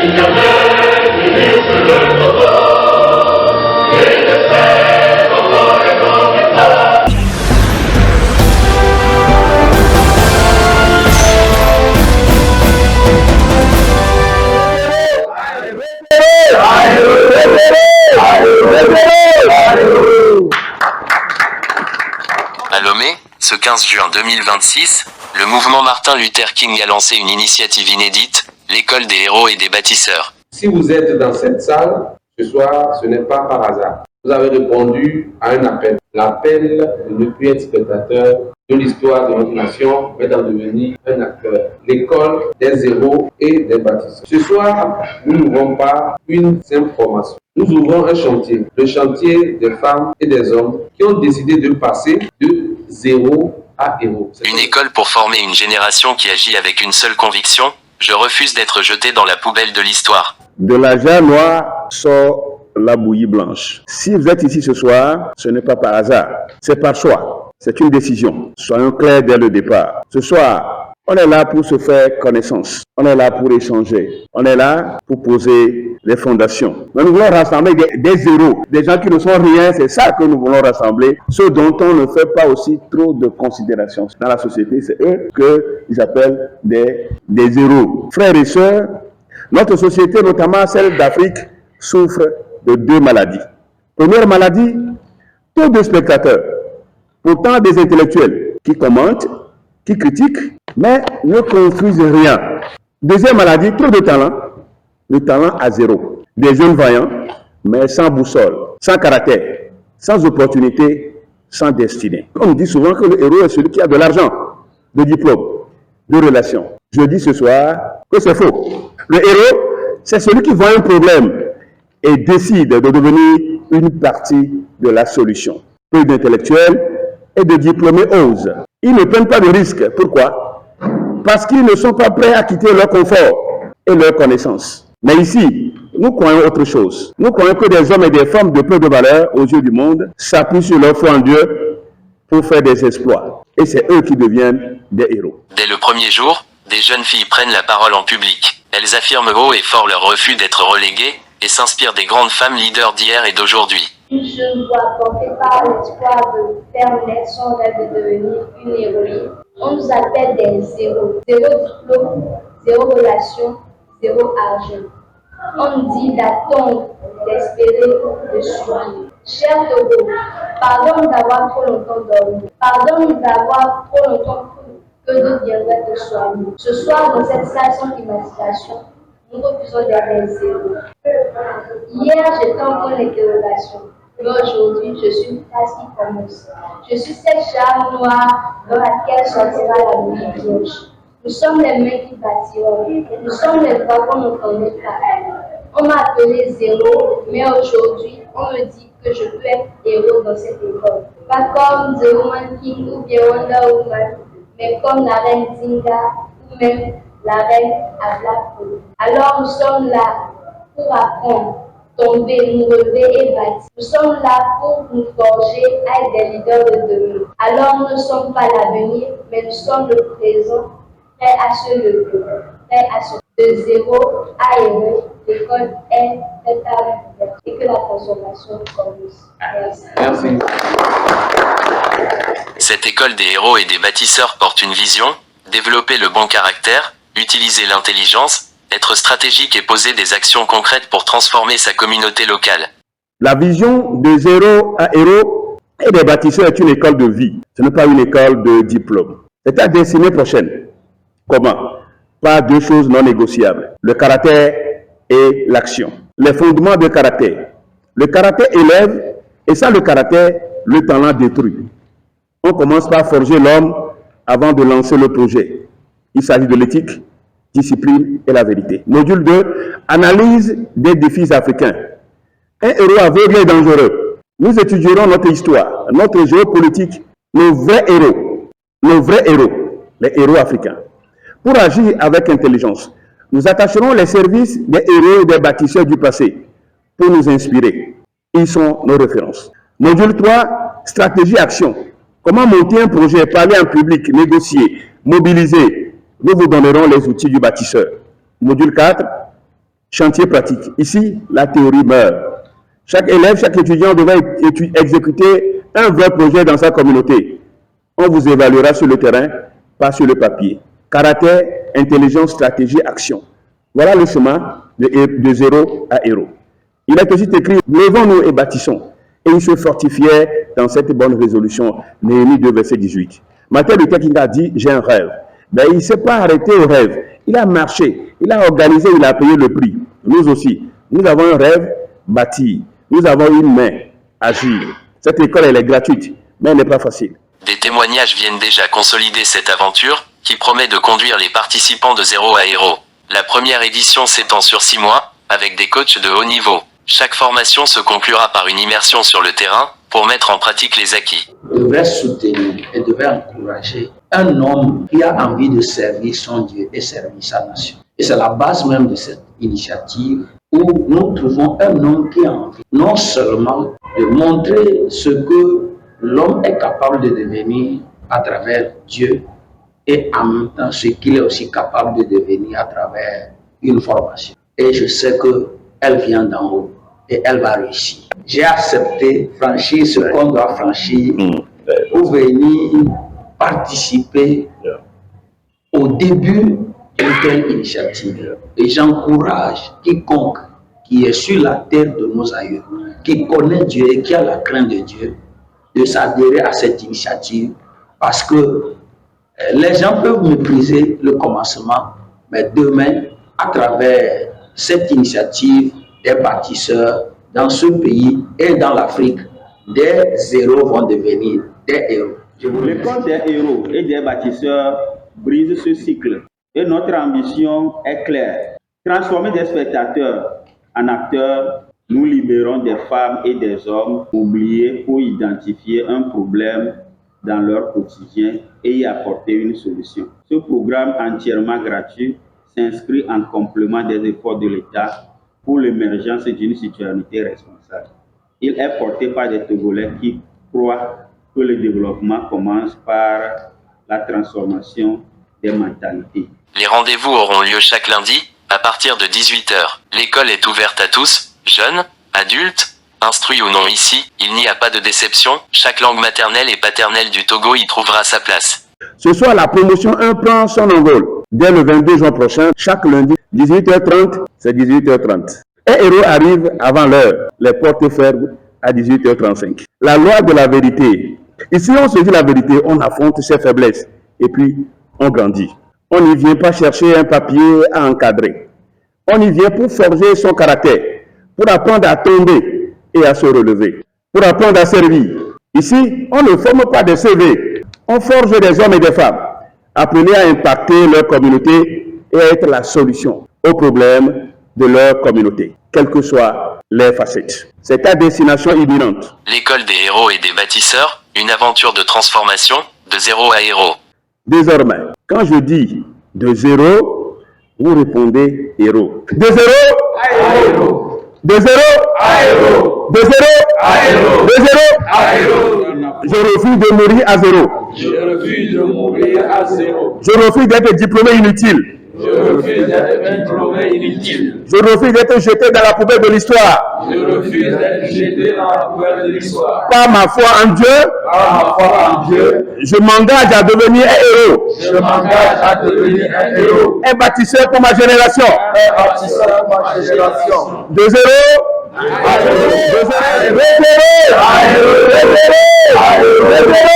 À Lomé, ce 15 juin 2026, le mouvement Martin Luther King a lancé une initiative inédite, l'école des héros et des bâtisseurs. Si vous êtes dans cette salle, ce soir, ce n'est pas par hasard. Vous avez répondu à un appel. L'appel de ne plus être spectateur de l'histoire de notre nation, mais d'en devenir un acteur. L'école des héros et des bâtisseurs. Ce soir, nous n'ouvrons pas une simple formation. Nous ouvrons un chantier, le chantier des femmes et des hommes qui ont décidé de passer de zéro à héros. Une école pour former une génération qui agit avec une seule conviction, je refuse d'être jeté dans la poubelle de l'histoire. De la jarre noire sort la bouillie blanche. Si vous êtes ici ce soir, ce n'est pas par hasard, c'est par choix, c'est une décision. Soyons clairs dès le départ. Ce soir, on est là pour se faire connaissance, on est là pour échanger, on est là pour poser les fondations. Mais nous voulons rassembler des zéros, des gens qui ne sont rien, c'est ça que nous voulons rassembler, ceux dont on ne fait pas aussi trop de considération. Dans la société, c'est eux qu'ils appellent des zéros. Frères et sœurs, notre société, notamment celle d'Afrique, souffre de deux maladies. Première maladie, trop de spectateurs, pourtant des intellectuels qui commentent, qui critiquent, mais ne construisent rien. Deuxième maladie, trop de talent, le talent à zéro. Des jeunes vaillants, mais sans boussole, sans caractère, sans opportunité, sans destinée. On dit souvent que le héros est celui qui a de l'argent, de diplôme, de relations. Je dis ce soir que c'est faux. Le héros, c'est celui qui voit un problème et décide de devenir une partie de la solution. Peu d'intellectuels et de diplômés osent. Ils ne prennent pas de risques. Pourquoi? Parce qu'ils ne sont pas prêts à quitter leur confort et leur connaissance. Mais ici, nous croyons autre chose. Nous croyons que des hommes et des femmes de peu de valeur aux yeux du monde s'appuient sur leur foi en Dieu pour faire des exploits. Et c'est eux qui deviennent des héros. Dès le premier jour, des jeunes filles prennent la parole en public. Elles affirment haut et fort leur refus d'être reléguées et s'inspirent des grandes femmes leaders d'hier et d'aujourd'hui. Une jeune doit porter par l'espoir de faire naître son rêve de devenir une héroïne. On nous appelle des zéros. Zéro diplôme, zéro relation, zéro argent. On nous dit d'attendre, d'espérer, de subir. Cher Togo, pardonne d'avoir trop longtemps dormi. Pardonne d'avoir trop longtemps cru que Dieu viendrait te soigner. Ce soir, dans cette salle sans climatisation, nous refusons d'être des zéros. Hier, j'étais en point d'interrogation. Mais aujourd'hui, je suis une phrase qui commence. Je suis cette jarre noire dans laquelle sortira la bouillie blanche. Nous sommes les mains qui bâtiront. Nous sommes les voix qu'on n'entendait pas. On m'a appelé zéro, mais aujourd'hui, on me dit que je peux être héros dans cette école. Pas comme The Woman King ou bien Wonder Woman, mais comme la reine Zinga ou même la reine Ablako. Alors nous sommes là pour apprendre, tomber, nous relever et bâtir. Nous sommes là pour nous forger à être des leaders de demain. Alors nous ne sommes pas l'avenir, mais nous sommes le présent, prêts à se lever, prêts à se de zéro à héros. L'école est faite à la et que la transformation commence. Merci. Merci. Cette école des héros et des bâtisseurs porte une vision, développer le bon caractère, utiliser l'intelligence, être stratégique et poser des actions concrètes pour transformer sa communauté locale. La vision de zéro à héros et des bâtisseurs est une école de vie. Ce n'est pas une école de diplôme. C'est à destinée prochaine. Comment? Par deux choses non négociables. Le caractère et l'action. Les fondements de caractère. Le caractère élève et sans le caractère, le talent détruit. On commence par forger l'homme avant de lancer le projet. Il s'agit de l'éthique, discipline et la vérité. Module 2, analyse des défis africains. Un héros aveugle et dangereux. Nous étudierons notre histoire, notre géopolitique, nos vrais héros, les héros africains. Pour agir avec intelligence, nous attacherons les services des héros et des bâtisseurs du passé pour nous inspirer. Ils sont nos références. Module 3, stratégie action. Comment monter un projet, parler en public, négocier, mobiliser. Nous vous donnerons les outils du bâtisseur. Module 4, chantier pratique. Ici, la théorie meurt. Chaque élève, chaque étudiant devrait exécuter un vrai projet dans sa communauté. On vous évaluera sur le terrain, pas sur le papier. Caractère, intelligence, stratégie, action. Voilà le chemin de zéro à héros. Il est aussi écrit, levons-nous et bâtissons. Et il se fortifiait dans cette bonne résolution, Néhémie 2, verset 18. Martin Luther King a dit, j'ai un rêve. Ben, il ne s'est pas arrêté au rêve. Il a marché, il a organisé, il a payé le prix. Nous aussi, nous avons un rêve, bâtir. Nous avons une main, agir. Cette école, elle est gratuite, mais elle n'est pas facile. Des témoignages viennent déjà consolider cette aventure, qui promet de conduire les participants de zéro à héros. La première édition s'étend sur 6 mois, avec des coachs de haut niveau. Chaque formation se conclura par une immersion sur le terrain, pour mettre en pratique les acquis. Devrait soutenir et devrait encourager un homme qui a envie de servir son Dieu et servir sa nation. Et c'est la base même de cette initiative où nous trouvons un homme qui a envie non seulement de montrer ce que l'homme est capable de devenir à travers Dieu et en même temps ce qu'il est aussi capable de devenir à travers une formation. Et je sais qu'elle vient d'en haut et elle va réussir. J'ai accepté franchir ce qu'on doit franchir pour venir participer au début d'une telle initiative. Et j'encourage quiconque qui est sur la terre de nos aïeux, qui connaît Dieu et qui a la crainte de Dieu, de s'adhérer à cette initiative parce que les gens peuvent mépriser le commencement, mais demain, à travers cette initiative des bâtisseurs dans ce pays et dans l'Afrique, des zéros vont devenir des héros. L'école des héros et des bâtisseurs brise ce cycle et notre ambition est claire. Transformer des spectateurs en acteurs, nous libérons des femmes et des hommes oubliés pour identifier un problème dans leur quotidien et y apporter une solution. Ce programme entièrement gratuit s'inscrit en complément des efforts de l'État pour l'émergence d'une citoyenneté responsable. Il est porté par des Togolais qui croient que le développement commence par la transformation des mentalités. Les rendez-vous auront lieu chaque lundi, à partir de 18 h. L'école est ouverte à tous, jeunes, adultes, instruits ou non ici, il n'y a pas de déception, chaque langue maternelle et paternelle du Togo y trouvera sa place. Ce soir, la promotion 1 prend son envol. Dès le 22 juin prochain, chaque lundi, 18h30, c'est 18h30. Et héros arrive avant l'heure, les portes ferment à 18h35. La loi de la vérité. Ici, on se dit la vérité, on affronte ses faiblesses et puis on grandit. On n'y vient pas chercher un papier à encadrer. On y vient pour forger son caractère, pour apprendre à tomber et à se relever, pour apprendre à servir. Ici, on ne forme pas des CV, on forge des hommes et des femmes, apprenez à impacter leur communauté et à être la solution aux problèmes de leur communauté, quelles que soient les facettes. C'est à destination imminente. L'école des héros et des bâtisseurs, une aventure de transformation, de zéro à héros. Désormais, quand je dis de zéro, vous répondez héros. De zéro à héros. De zéro à héros. De zéro à héros. De zéro à héros. Je refuse de mourir à zéro. Je refuse de mourir à zéro. Je refuse d'être diplômé inutile. Je refuse d'être diplômé inutile. Je refuse d'être jeté dans la poubelle de l'histoire. Je refuse d'être jeté dans la poubelle de l'histoire. Par ma foi en Dieu, Par ma foi en Dieu, je m'engage à devenir un héros. je m'engage à devenir un héros. Un bâtisseur pour ma génération. Un bâtisseur pour ma génération. De zéro à héros. De zéro à héros. De zéro à héros. De zéro à héros.